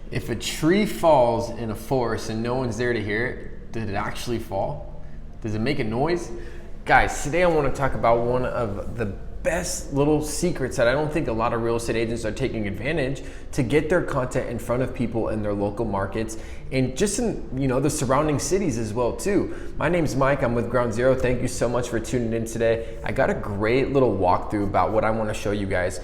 If a tree falls in a forest and no one's there to hear it, did it actually fall? Does it make a noise? Guys, today I want to talk about one of the best little secrets that I don't think a lot of real estate agents are taking advantage to get their content in front of people in their local markets and just in the surrounding cities as well too. My name's Mike, I'm with Ground Zero. Thank you so much for tuning in today. I got a great little walkthrough about what I want to show you guys.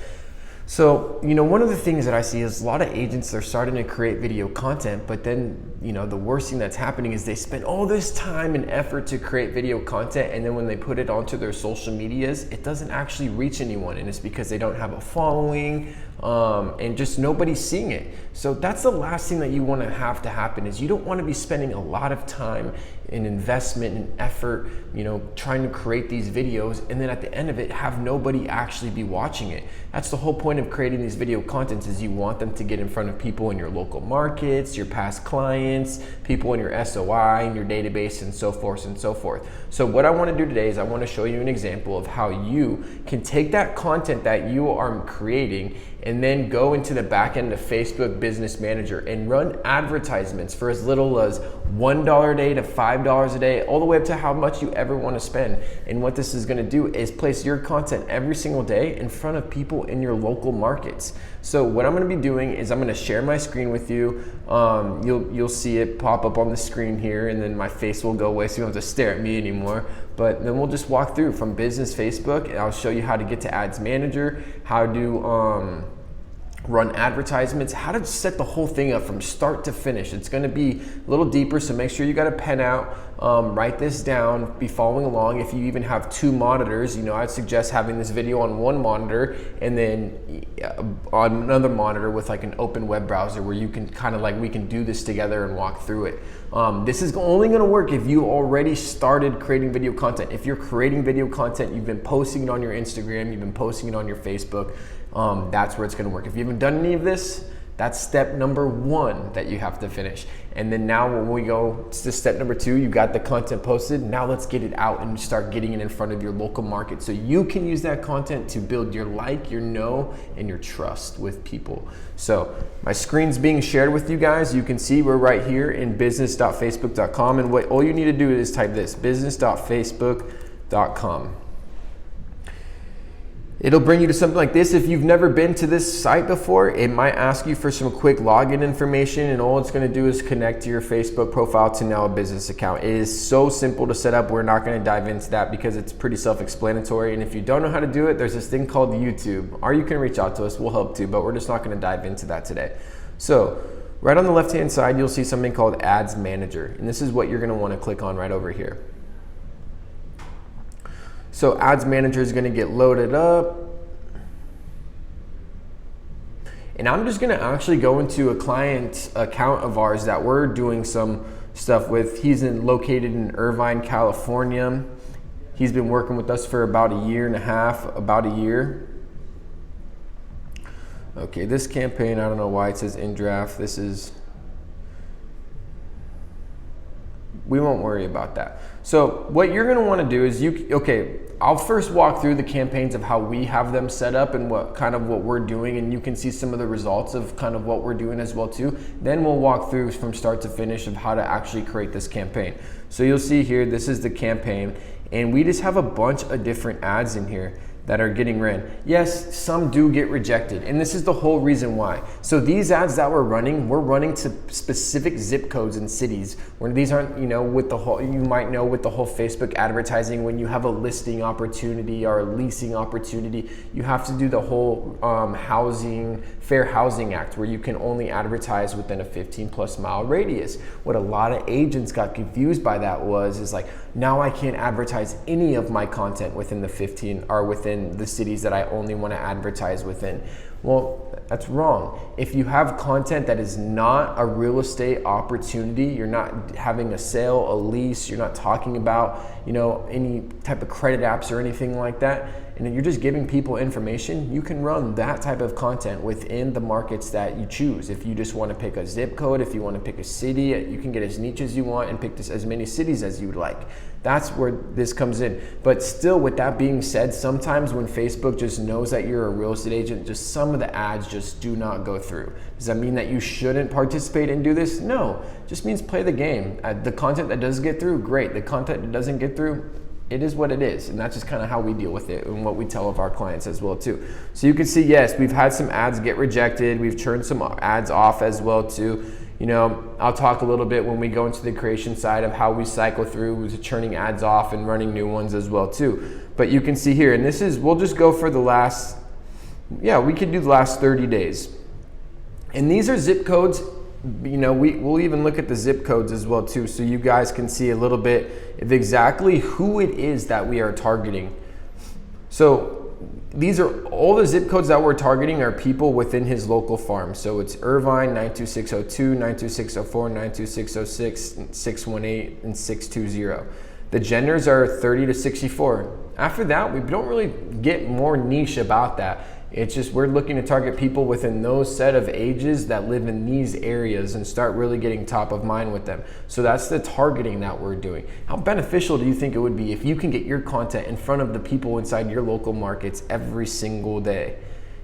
So, one of the things that I see is a lot of agents, they're starting to create video content, but then, the worst thing that's happening is they spend all this time and effort to create video content, and then when they put it onto their social medias, it doesn't actually reach anyone, and it's because they don't have a following, and just nobody's seeing it. So that's the last thing that you want to have to happen is you don't want to be spending a lot of time and investment and effort, trying to create these videos, and then at the end of it, have nobody actually be watching it. That's the whole point of creating these video contents is you want them to get in front of people in your local markets, your past clients, people in your SOI, in your database, and so forth and so forth. So what I want to do today is I want to show you an example of how you can take that content that you are creating and then go into the back end of Facebook Business Manager and run advertisements for as little as $1 a day to $5 a day, all the way up to how much you ever want to spend. And what this is going to do is place your content every single day in front of people in your local markets. So what I'm going to be doing is I'm going to share my screen with you. You'll see it pop up on the screen here, and then my face will go away so you don't have to stare at me anymore. But then we'll just walk through from Business Facebook, and I'll show you how to get to Ads Manager, how to run advertisements, how to set the whole thing up from start to finish. It's going to be a little deeper, so make sure you got a pen out, write this down, be following along. If you even have two monitors, I'd suggest having this video on one monitor and then on another monitor with like an open web browser where you can we can do this together and walk through it. This is only going to work if you already started creating video content. If you're creating video content, you've been posting it on your Instagram, you've been posting it on your Facebook, that's where it's going to work. If you haven't done any of this, that's step number one that you have to finish. And then now when we go to step number two, you got the content posted. Now let's get it out and start getting it in front of your local market so you can use that content to build your your know, and your trust with people. So my screen's being shared with you guys. You can see we're right here in business.facebook.com, and all you need to do is type this, business.facebook.com. It'll bring you to something like this. If you've never been to this site before, it might ask you for some quick login information, and all it's going to do is connect to your Facebook profile to now a business account. It is so simple to set up. We're not going to dive into that because it's pretty self-explanatory, and if you don't know how to do it, there's this thing called YouTube, or you can reach out to us. We'll help too, but we're just not going to dive into that today. So right on the left-hand side, you'll see something called Ads Manager, and this is what you're going to want to click on right over here. So Ads Manager is going to get loaded up. And I'm just going to actually go into a client account of ours that we're doing some stuff with. He's located in Irvine, California. He's been working with us for about a year and a half, about a year. Okay, this campaign, I don't know why it says in draft. We won't worry about that. So what you're going to want to do is I'll first walk through the campaigns of how we have them set up and what we're doing, and you can see some of the results of kind of what we're doing as well too. Then we'll walk through from start to finish of how to actually create this campaign. So you'll see here, this is the campaign, and we just have a bunch of different ads in here that are getting ran. Yes, some do get rejected, and this is the whole reason why. So these ads that we're running to specific zip codes and cities where these aren't, with the whole, you might know with the whole Facebook advertising, when you have a listing opportunity or a leasing opportunity, you have to do the whole Fair Housing Act where you can only advertise within a 15+ mile radius. What a lot of agents got confused by that is like, now I can't advertise any of my content within the 15 or within the cities that I only want to advertise within. Well, that's wrong. If you have content that is not a real estate opportunity, you're not having a sale, a lease, you're not talking about, any type of credit apps or anything like that, and you're just giving people information, you can run that type of content within the markets that you choose. If you just want to pick a zip code, if you want to pick a city, you can get as niche as you want and pick as many cities as you would like. That's where this comes in. But still, with that being said, sometimes when Facebook just knows that you're a real estate agent, just some of the ads just do not go through. Does that mean that you shouldn't participate and do this? No, it just means play the game. The content that does get through, great. The content that doesn't get through, it is what it is, and that's just kind of how we deal with it and what we tell of our clients as well too. So you can see, yes, we've had some ads get rejected. We've turned some ads off as well too. You know, I'll talk a little bit when we go into the creation side of how we cycle through with churning ads off and running new ones as well too. But you can see here, and this is, we'll just go for the last, we could do the last 30 days. And these are zip codes. You know, we'll even look at the zip codes as well too, so you guys can see a little bit of exactly who it is that we are targeting. So these are all the zip codes that we're targeting are people within his local farm. So it's Irvine 92602, 92604, 92606, 618, and 620. The genders are 30 to 64. After that, we don't really get more niche about that. It's just we're looking to target people within those set of ages that live in these areas and start really getting top of mind with them. So that's the targeting that we're doing. How beneficial do you think it would be if you can get your content in front of the people inside your local markets every single day?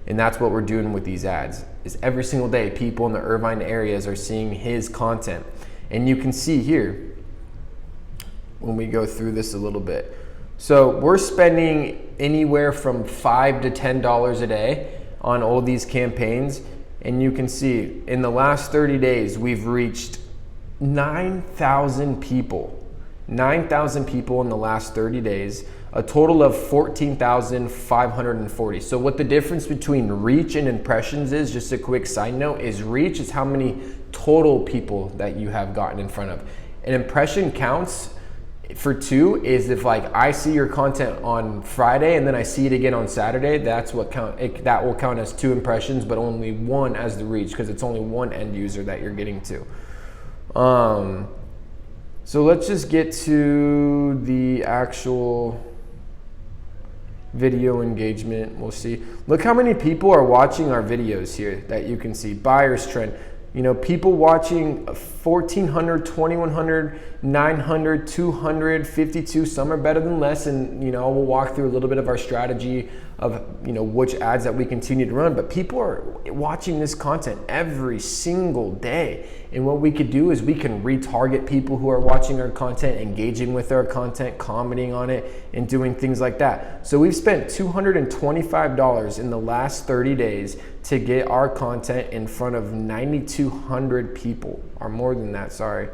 And that's what we're doing with these ads, is every single day people in the Irvine areas are seeing his content. And you can see here, when we go through this a little bit, so we're spending anywhere from $5 to $10 a day on all these campaigns. And you can see in the last 30 days, we've reached 9,000 people. 9,000 people in the last 30 days, a total of 14,540. So what the difference between reach and impressions is, just a quick side note, is reach is how many total people that you have gotten in front of. An impression counts for two is if like I see your content on Friday and then I see it again on Saturday, that's what that will count as 2 impressions, but only 1 as the reach, because it's only 1 end user that you're getting to. So let's just get to the actual video engagement. We'll see. Look how many people are watching our videos here that you can see. Buyers trend. You know, people watching 1,400, 2,100, 900, 200, 52. Some are better than less, and you know, we'll walk through a little bit of our strategy of, you know, which ads that we continue to run. But people are watching this content every single day, and what we could do is we can retarget people who are watching our content, engaging with our content, commenting on it, and doing things like that. So we've spent $225 in the last 30 days to get our content in front of 9,200 people, or more than that, sorry.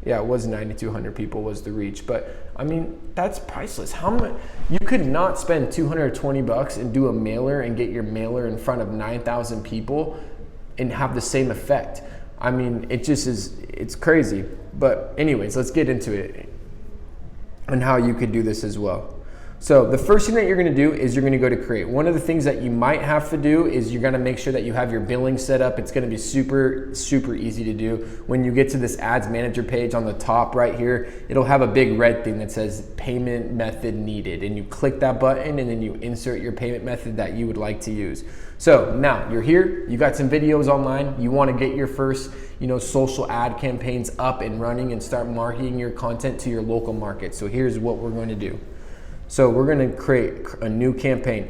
Yeah, it was 9,200 people was the reach, but I mean, that's priceless. How much you could not spend $220 and do a mailer and get your mailer in front of 9,000 people and have the same effect. I mean, it just is, it's crazy. But anyways, let's get into it and how you could do this as well. So the first thing that you're gonna do is you're gonna go to create. One of the things that you might have to do is you're gonna make sure that you have your billing set up. It's gonna be super, super easy to do. When you get to this ads manager page on the top right here, it'll have a big red thing that says payment method needed. And you click that button and then you insert your payment method that you would like to use. So now you're here, you got some videos online, you wanna get your first, you know, social ad campaigns up and running and start marketing your content to your local market. So here's what we're going to do. So we're going to create a new campaign.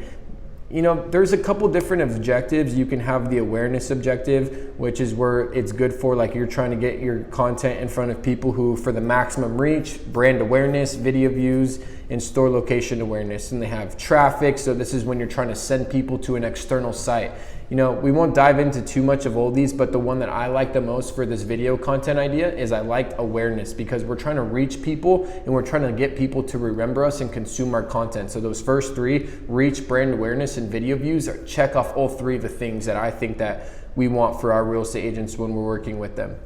You know, there's a couple different objectives. You can have the awareness objective, which is where it's good for, like, you're trying to get your content in front of people who, for the maximum reach, brand awareness, video views, and store location awareness. And they have traffic. So this is when you're trying to send people to an external site. You know, we won't dive into too much of all these, but the one that I like the most for this video content idea is I like awareness, because we're trying to reach people and we're trying to get people to remember us and consume our content. So those first 3, reach, brand awareness, and video views, check off all 3 of the things that I think that we want for our real estate agents when we're working with them.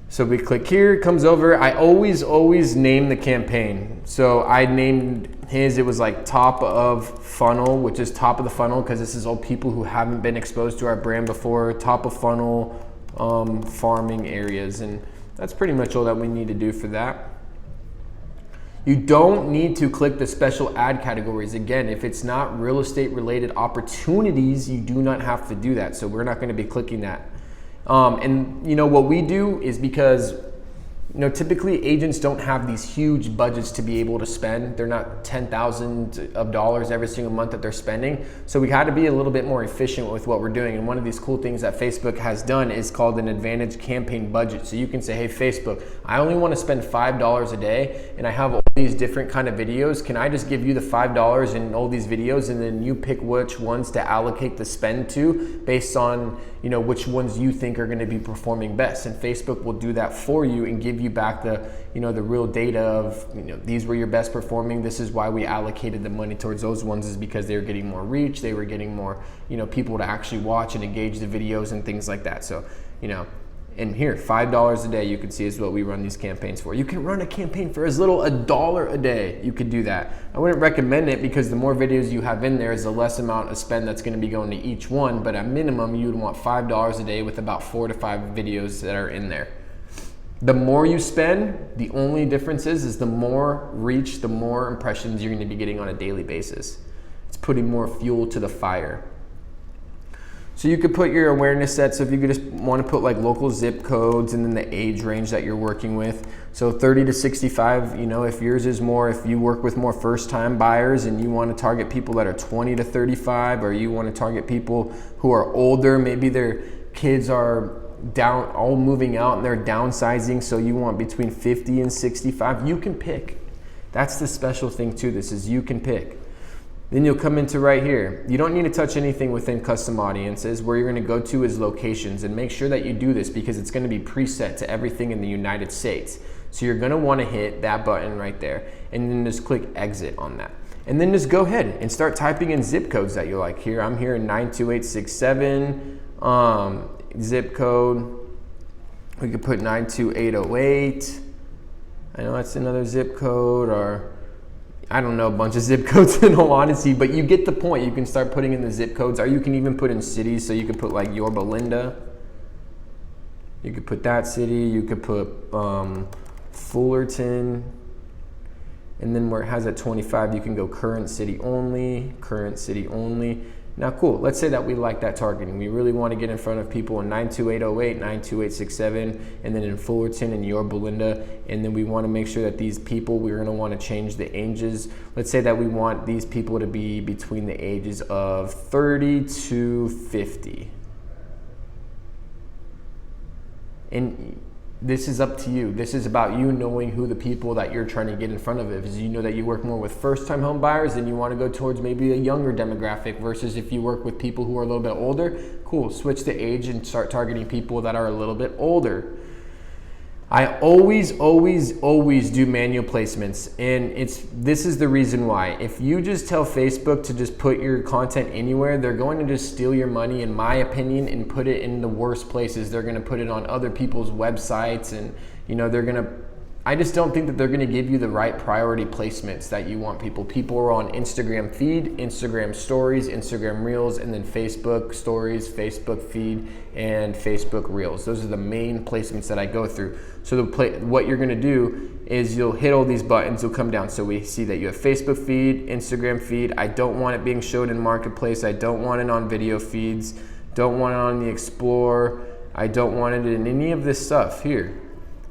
So we click here, it comes over. I always name the campaign. So I named his, it was like top of funnel, which is top of the funnel, because this is all people who haven't been exposed to our brand before. Top of funnel farming areas, and that's pretty much all that we need to do for that. You don't need to click the special ad categories. Again, if it's not real estate related opportunities, you do not have to do that. So we're not going to be clicking that. And you know what we do is, because You know, typically agents don't have these huge budgets to be able to spend. They're not $10,000 every single month that they're spending. So we had to be a little bit more efficient with what we're doing. And one of these cool things that Facebook has done is called an advantage campaign budget. So you can say, hey, Facebook, I only want to spend $5 a day and I have all these different kind of videos. Can I just give you the $5 in all these videos and then you pick which ones to allocate the spend to based on, you know, which ones you think are going to be performing best. And Facebook will do that for you and give you back the, you know, the real data of, you know, these were your best performing. This is why we allocated the money towards those ones, is because they were getting more reach. They were getting more, you know, people to actually watch and engage the videos and things like that. So, you know, and here, $5 a day, you can see is what we run these campaigns for. You can run a campaign for as little $1 a day. You could do that. I wouldn't recommend it because the more videos you have in there is the less amount of spend that's going to be going to each one. But at minimum, you would want $5 a day with about 4 to 5 videos that are in there. The more you spend, the only difference is the more reach, the more impressions you're going to be getting on a daily basis. It's putting more fuel to the fire. So you could put your awareness set. So if you could just want to put like local zip codes and then the age range that you're working with. So 30 to 65, you know, if yours is more, if you work with more first time buyers and you want to target people that are 20 to 35, or you want to target people who are older, maybe their kids are all moving out and they're downsizing. So you want between 50 and 65, you can pick. That's the special thing to this, is you can pick. Then you'll come into right here. You don't need to touch anything within custom audiences. Where you're going to go to is locations, and make sure that you do this because it's going to be preset to everything in the United States. So you're going to want to hit that button right there and then just click exit on that. And then just go ahead and start typing in zip codes that you like. Here, I'm here in 92867 zip code. We could put 92808. I know that's another zip code, or I don't know, a bunch of zip codes in all honesty, but you get the point. You can start putting in the zip codes, or you can even put in cities. So you could put like Yorba Linda. You could put that city. You could put Fullerton. And then where it has at 25, you can go current city only, current city only. Now, cool, let's say that we like that targeting. We really want to get in front of people in 92808, 92867, and then in Fullerton and Yorba Linda. And then we want to make sure that these people, we're going to want to change the ages. Let's say that we want these people to be between the ages of 30 to 50. And this is up to you. This is about you knowing who the people that you're trying to get in front of is. You know that you work more with first-time home buyers, and you want to go towards maybe a younger demographic, versus if you work with people who are a little bit older, cool, switch the age and start targeting people that are a little bit older. I always do manual placements, and this is the reason why. If you just tell Facebook to just put your content anywhere, they're going to just steal your money, in my opinion, and put it in the worst places. They're going to put it on other people's websites, and you know, I just don't think that they're going to give you the right priority placements that you want people. People are on Instagram feed, Instagram stories, Instagram reels, and then Facebook stories, Facebook feed, and Facebook reels. Those are the main placements that I go through. So what you're going to do is you'll hit all these buttons, you'll come down. So we see that you have Facebook feed, Instagram feed. I don't want it being showed in Marketplace. I don't want it on video feeds. Don't want it on the Explorer. I don't want it in any of this stuff here.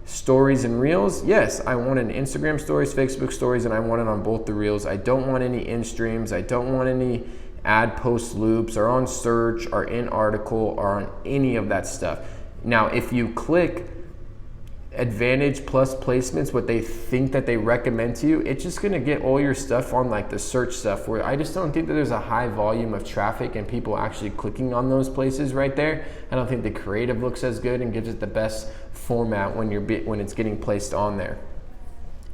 Stories and reels, yes, I want it in Instagram stories, Facebook stories, and I want it on both the reels. I don't want any in streams. I don't want any ad post loops, or on search, or in article, or on any of that stuff. Now, if you click Advantage plus placements, what they think that they recommend to you, it's just going to get all your stuff on like the search stuff, where I just don't think that there's a high volume of traffic and people actually clicking on those places right there. I don't think the creative looks as good and gives it the best format when it's getting placed on there.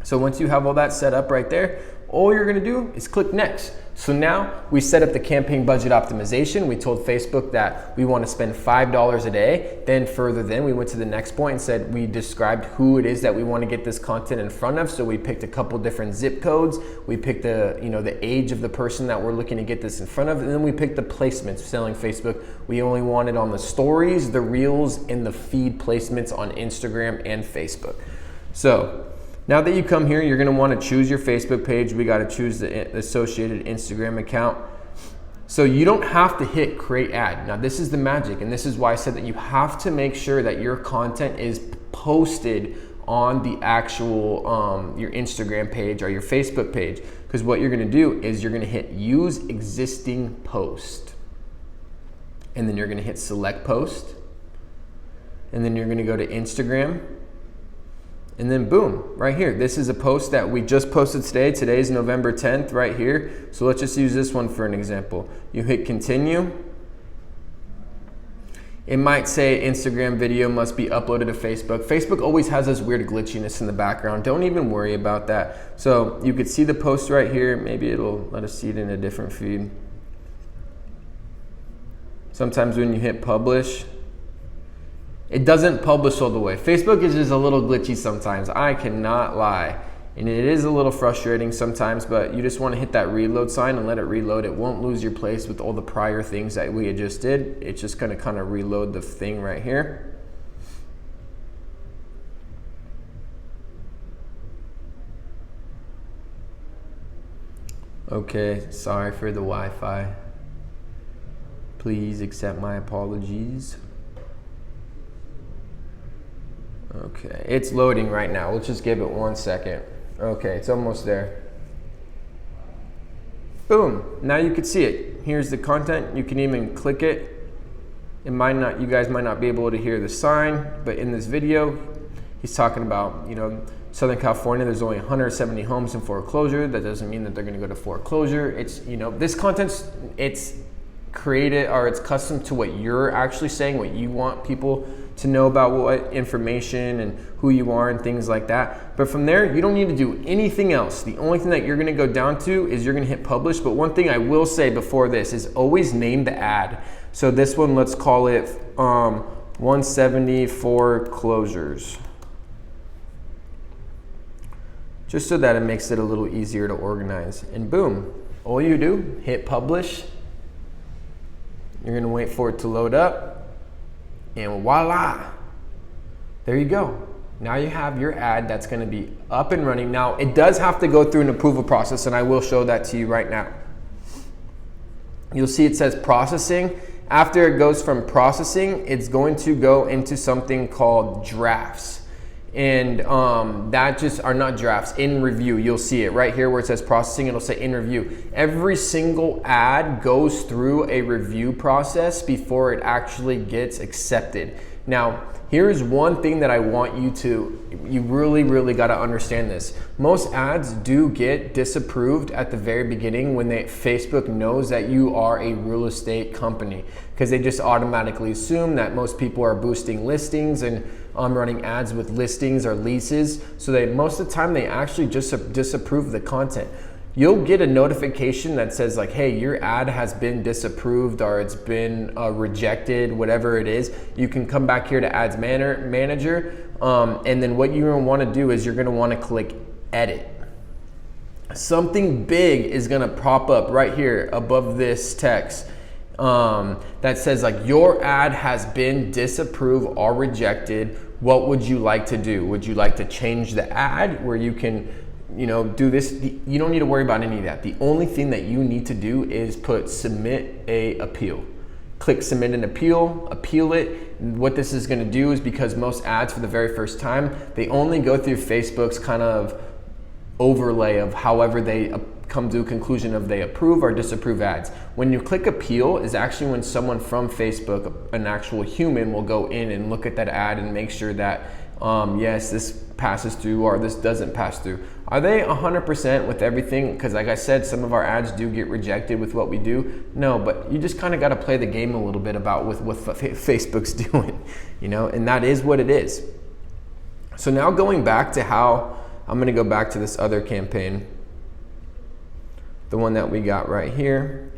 So once you have all that set up right there, all you're going to do is click next. So now we set up the campaign budget optimization. We told Facebook that we want to spend $5 a day. Then we went to the next point and said we described who it is that we want to get this content in front of. So we picked a couple different zip codes. We picked the age of the person that we're looking to get this in front of, and then we picked the placements. Telling Facebook we only wanted on the stories, the reels, and the feed placements on Instagram and Facebook. So now that you come here, you're going to want to choose your Facebook page. We got to choose the associated Instagram account. So you don't have to hit create ad. Now this is the magic, and this is why I said that you have to make sure that your content is posted on the actual your Instagram page or your Facebook page. Because what you're gonna do is you're gonna hit use existing post. And then you're gonna hit select post. And then you're gonna go to Instagram. And then boom, right here. This is a post that we just posted today. Today's November 10th right here. So let's just use this one for an example. You hit continue. It might say Instagram video must be uploaded to Facebook. Facebook always has this weird glitchiness in the background. Don't even worry about that. So you could see the post right here. Maybe it'll let us see it in a different feed. Sometimes when you hit publish, it doesn't publish all the way. Facebook is just a little glitchy sometimes. I cannot lie. And it is a little frustrating sometimes, but you just want to hit that reload sign and let it reload. It won't lose your place with all the prior things that we had just did. It's just going to kind of reload the thing right here. Okay, sorry for the Wi-Fi. Please accept my apologies. Okay, it's loading right now. Let's just give it 1 second. Okay, it's almost there. Boom, now you can see it. Here's the content. You can even click it. It might not, you guys might not be able to hear the sign, but in this video, he's talking about, you know, Southern California, there's only 170 homes in foreclosure. That doesn't mean that they're gonna go to foreclosure. It's, you know, this content's, it's created or it's custom to what you're actually saying, what you want people to know about, what information and who you are and things like that. But from there, you don't need to do anything else. The only thing that you're gonna go down to is you're gonna hit publish. But one thing I will say before this is always name the ad. So this one, let's call it 170 foreclosures. Just so that it makes it a little easier to organize. And boom, all you do, hit publish. You're gonna wait for it to load up. And voila, there you go. Now you have your ad that's gonna be up and running. Now it does have to go through an approval process, and I will show that to you right now. You'll see it says processing. After it goes from processing, it's going to go into something called drafts. And that just are not drafts, in review. You'll see it right here where it says processing, it'll say in review. Every single ad goes through a review process before it actually gets accepted. Now, here's one thing that I want you really got to understand this. Most ads do get disapproved at the very beginning when Facebook knows that you are a real estate company, because they just automatically assume that most people are boosting listings and running ads with listings or leases. So most of the time they actually just disapprove the content. You'll get a notification that says like, hey, your ad has been disapproved or it's been rejected, whatever it is. You can come back here to Ads Manager, and then what you're gonna wanna do is you're gonna wanna click Edit. Something big is gonna pop up right here above this text that says like, your ad has been disapproved or rejected. What would you like to do? Would you like to change the ad where you can, you know, do this? You don't need to worry about any of that. The only thing that you need to do is put submit a appeal. Click submit an appeal, appeal it. What this is gonna do is, because most ads for the very first time, they only go through Facebook's kind of overlay of however they come to a conclusion of they approve or disapprove ads. When you click appeal is actually when someone from Facebook, an actual human, will go in and look at that ad and make sure that yes, this passes through or this doesn't pass through. Are they 100% with everything? Because like I said, some of our ads do get rejected with what we do. No, but you just kind of got to play the game a little bit about with what Facebook's doing, you know, and that is what it is. So now going back to how, I'm going to go back to this other campaign, the one that we got right here.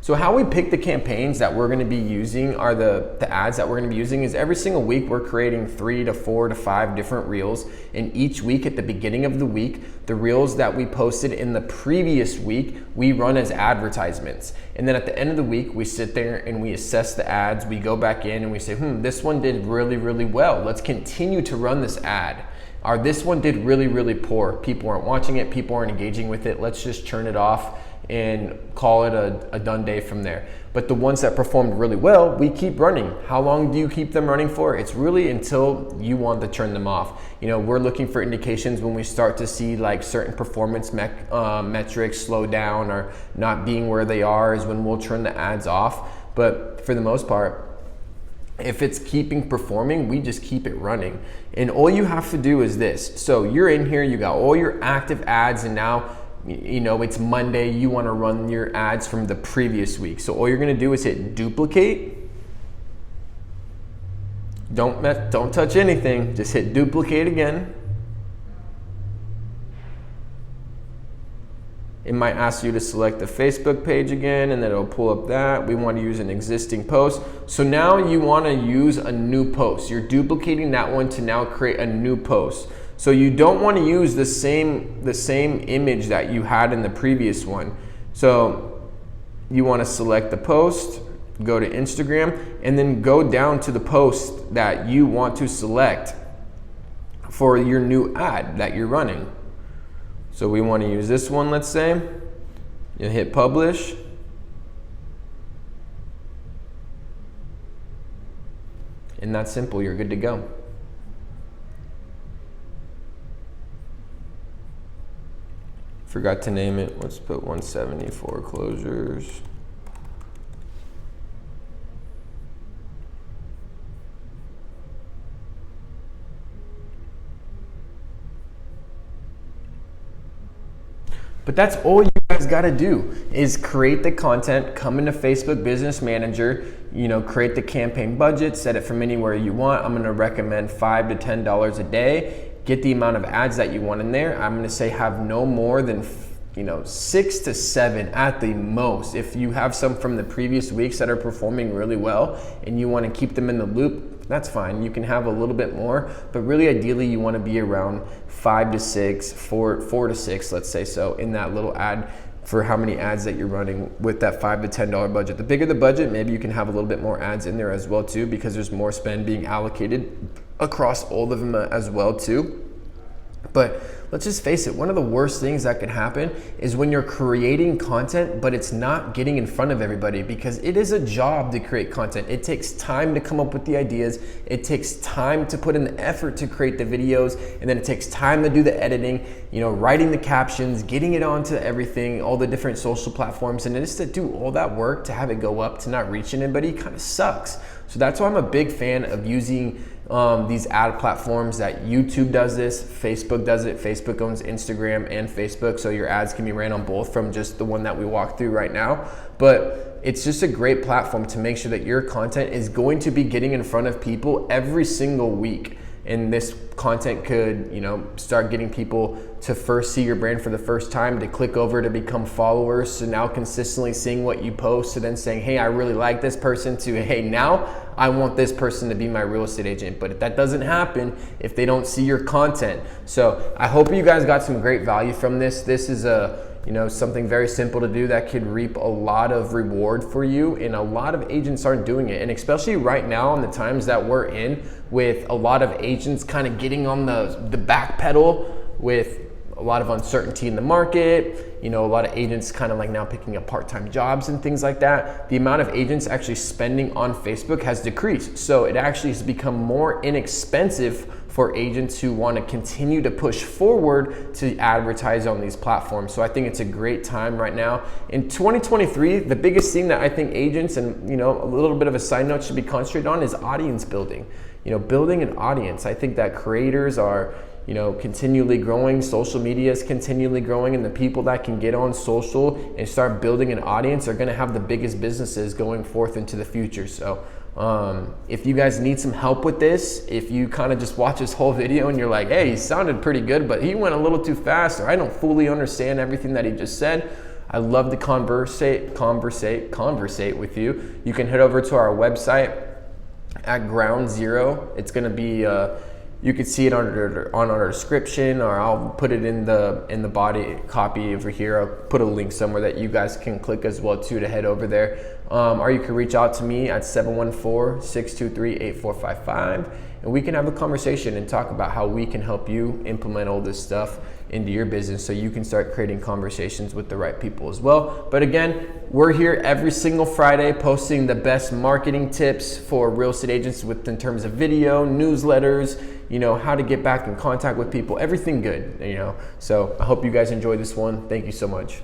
So how we pick the campaigns that we're gonna be using, are the ads that we're gonna be using, is every single week we're creating 3 to 4 to 5 different reels. And each week at the beginning of the week, the reels that we posted in the previous week, we run as advertisements. And then at the end of the week, we sit there and we assess the ads. We go back in and we say, this one did really well. Let's continue to run this ad. Or this one did really poor. People aren't watching it, people aren't engaging with it. Let's just churn it off and call it a done day from there. But the ones that performed really well, we keep running. How long do you keep them running for? It's really until you want to turn them off. We're looking for indications when we start to see like certain performance metrics slow down or not being where they are is when we'll turn the ads off. But for the most part, if it's keeping performing, we just keep it running. And all you have to do is this. So you're in here, you got all your active ads, and now it's Monday, you want to run your ads from the previous week. So all you're going to do is hit duplicate. Don't touch anything, just hit duplicate again. It might ask you to select the Facebook page again, and then it'll pull up that. We want to use an existing post. So now you want to use a new post. You're duplicating that one to now create a new post. So you don't want to use the same image that you had in the previous one. So you want to select the post, go to Instagram, and then go down to the post that you want to select for your new ad that you're running. So we want to use this one, let's say. You hit publish. And that's simple, you're good to go. Forgot to name it. Let's put 170 foreclosures. But that's all you guys got to do is create the content, come into Facebook Business Manager, create the campaign budget, set it from anywhere you want. I'm going to recommend $5 to $10 a day. Get the amount of ads that you want in there. I'm going to say have no more than 6 to 7 at the most. If you have some from the previous weeks that are performing really well and you want to keep them in the loop, that's fine. You can have a little bit more, but really ideally you want to be around 5 to 6, 4 to 6, let's say so, in that little ad for how many ads that you're running with that $5 to $10 budget. The bigger the budget, maybe you can have a little bit more ads in there as well too, because there's more spend being allocated across all of them as well too. But let's just face it, one of the worst things that can happen is when you're creating content, but it's not getting in front of everybody, because it is a job to create content. It takes time to come up with the ideas. It takes time to put in the effort to create the videos. And then it takes time to do the editing, writing the captions, getting it onto everything, all the different social platforms. And just to do all that work, to have it go up, to not reach anybody kind of sucks. So that's why I'm a big fan of using these ad platforms that YouTube does this, Facebook does it. Facebook owns Instagram and Facebook, so your ads can be ran on both from just the one that we walked through right now. But it's just a great platform to make sure that your content is going to be getting in front of people every single week. And this content could, start getting people to first see your brand for the first time, to click over to become followers, so now consistently seeing what you post, to then saying, hey, I really like this person, to, hey, now I want this person to be my real estate agent. But that doesn't happen if they don't see your content. So I hope you guys got some great value from this. This is something very simple to do that could reap a lot of reward for you, and a lot of agents aren't doing it. And especially right now in the times that we're in, with a lot of agents kind of getting on the back pedal with a lot of uncertainty in the market, a lot of agents kind of like now picking up part-time jobs and things like that, the amount of agents actually spending on Facebook has decreased. So it actually has become more inexpensive for agents who want to continue to push forward to advertise on these platforms. So I think it's a great time right now. In 2023, the biggest thing that I think agents, and a little bit of a side note, should be concentrated on is audience building. Building an audience. I think that creators are continually growing, social media is continually growing, and the people that can get on social and start building an audience are going to have the biggest businesses going forth into the future. So if you guys need some help with this, if you kind of just watch this whole video and you're like, hey, he sounded pretty good, but he went a little too fast, or I don't fully understand everything that he just said, I'd love to conversate with you. You can head over to our website at Ground Zero. It's going to be you can see it on our description, or I'll put it in the body copy over here. I'll put a link somewhere that you guys can click as well too to head over there. Or you can reach out to me at 714-623-8455, and we can have a conversation and talk about how we can help you implement all this stuff into your business so you can start creating conversations with the right people as well. But again, we're here every single Friday posting the best marketing tips for real estate agents in terms of video, newsletters, how to get back in contact with people, everything good, So I hope you guys enjoyed this one. Thank you so much.